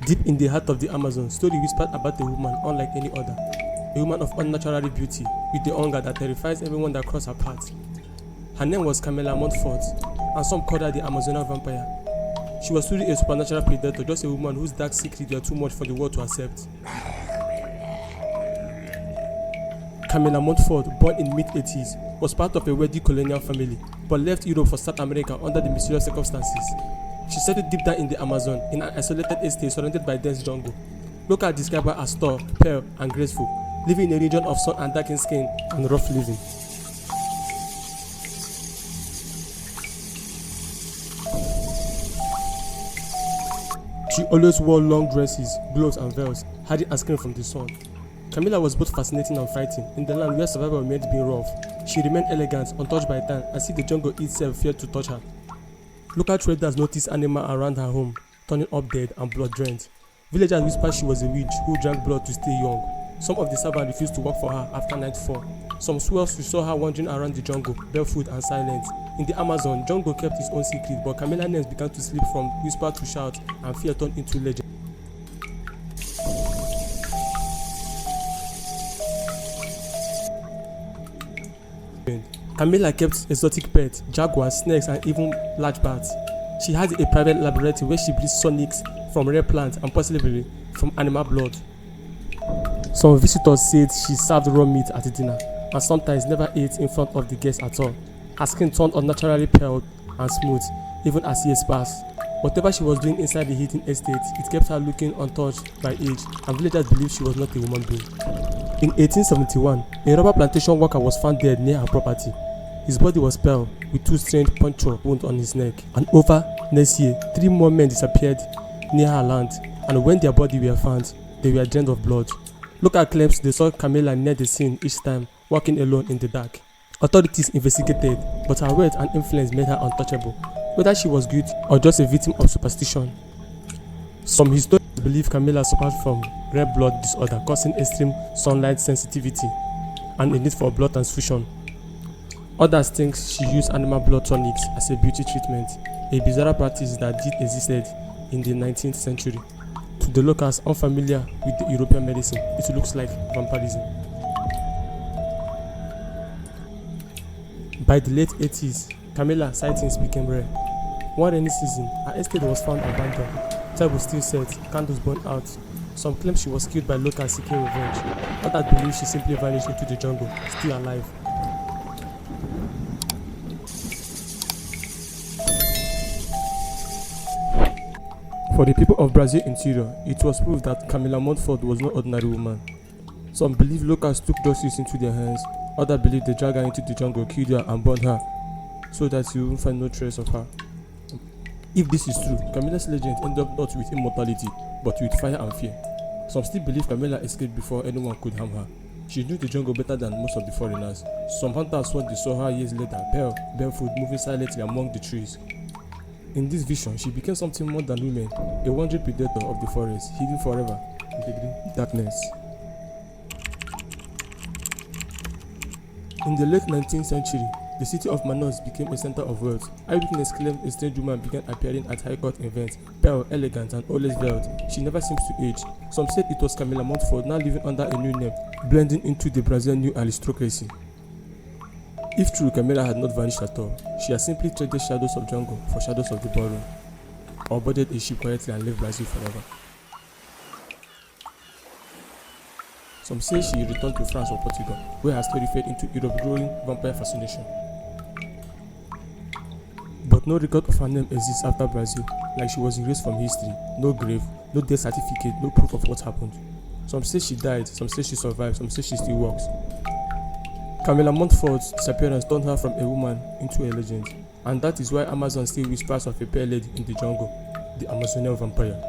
Deep in the heart of the Amazon, story whispered about a woman unlike any other. A woman of unnatural beauty, with the hunger that terrifies everyone that crosses her path. Her name was Camille Montfort, and some called her the Amazonian vampire. She was truly a supernatural predator, just a woman whose dark secrets were too much for the world to accept. Camille Montfort, born in mid-80s, was part of a wealthy colonial family, but left Europe for South America under the mysterious circumstances. She settled deep down in the Amazon, in an isolated estate surrounded by dense jungle. Locals describe her as tall, pale, and graceful, living in a region of sun and darkened skin and rough living. She always wore long dresses, gloves, and veils, hiding her skin from the sun. Camilla was both fascinating and frightening. In the land where survival meant being rough, she remained elegant, untouched by time, as if the jungle itself feared to touch her. Local traders noticed animals around her home, turning up dead and blood-drained. Villagers whispered she was a witch who drank blood to stay young. Some of the servants refused to work for her after nightfall. Some swore she saw her wandering around the jungle, barefoot and silent. In the Amazon, jungle kept its own secret, but Camilla's names began to slip from whisper to shout, and fear turned into legend. Camilla kept exotic pets, jaguars, snakes, and even large bats. She had a private laboratory where she breeds sonics from rare plants and possibly from animal blood. Some visitors said she served raw meat at dinner and sometimes never ate in front of the guests at all. Her skin turned unnaturally pale and smooth, even as years passed. Whatever she was doing inside the heating estate, it kept her looking untouched by age, and villagers believed she was not a human being. In 1871, a rubber plantation worker was found dead near her property. His body was pale, with two strange puncture wounds on his neck. And over next year, 3 more men disappeared near her land, and when their bodies were found, they were drained of blood. Local claims they saw Camilla near the scene each time, walking alone in the dark. Authorities investigated, but her wealth and influence made her untouchable, whether she was good or just a victim of superstition. Some historians believe Camilla suffered from red blood disorder, causing extreme sunlight sensitivity and a need for blood transfusion. Others think she used animal blood tonics as a beauty treatment, a bizarre practice that did existed in the 19th century. To the locals unfamiliar with the European medicine, it looks like vampirism. By the late 80s, Camilla sightings became rare. One rainy season, her estate was found abandoned, tables still set, candles burned out. Some claim she was killed by locals seeking revenge. Others believe she simply vanished into the jungle, still alive. For the people of Brazil interior, it was proved that Camille Montfort was no ordinary woman. Some believe locals took justice into their hands. Others believe they dragged her into the jungle, killed her, and burned her, so that you won't find no trace of her. If this is true, Camilla's legend ended up not with immortality, but with fire and fear. Some still believe Camilla escaped before anyone could harm her. She knew the jungle better than most of the foreigners. Some hunters swore they saw her years later, pale, barefoot, moving silently among the trees. In this vision, she became something more than women, a wandering predator of the forest, hidden forever in the green darkness. In the late 19th century, the city of Manaus became a center of wealth. Eyewitnesses claimed a strange woman began appearing at high court events, pale, elegant, and always veiled. She never seems to age. Some said it was Camille Montfort, now living under a new name, blending into the Brazilian new aristocracy. If true, Camilla had not vanished at all. She had simply traded shadows of jungle for shadows of the ballroom, or boarded a ship quietly and left Brazil forever. Some say she returned to France or Portugal, where her story fed into Europe's growing vampire fascination. But no record of her name exists after Brazil, like she was erased from history. No grave, no death certificate, no proof of what happened. Some say she died, some say she survived, some say she still walks. Camille Montfort's disappearance turned her from a woman into a legend, and that is why Amazon still whispers of a pale lady in the jungle, the Amazonian vampire.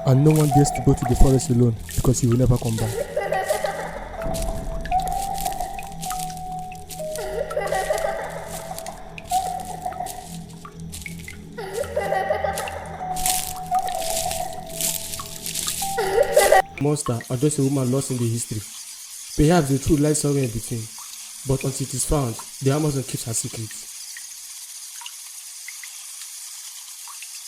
And no one dares to go to the forest alone because he will never come back. Monster are just a woman lost in the history. Perhaps the truth lies somewhere in between, but until it is found, the Amazon keeps her secret.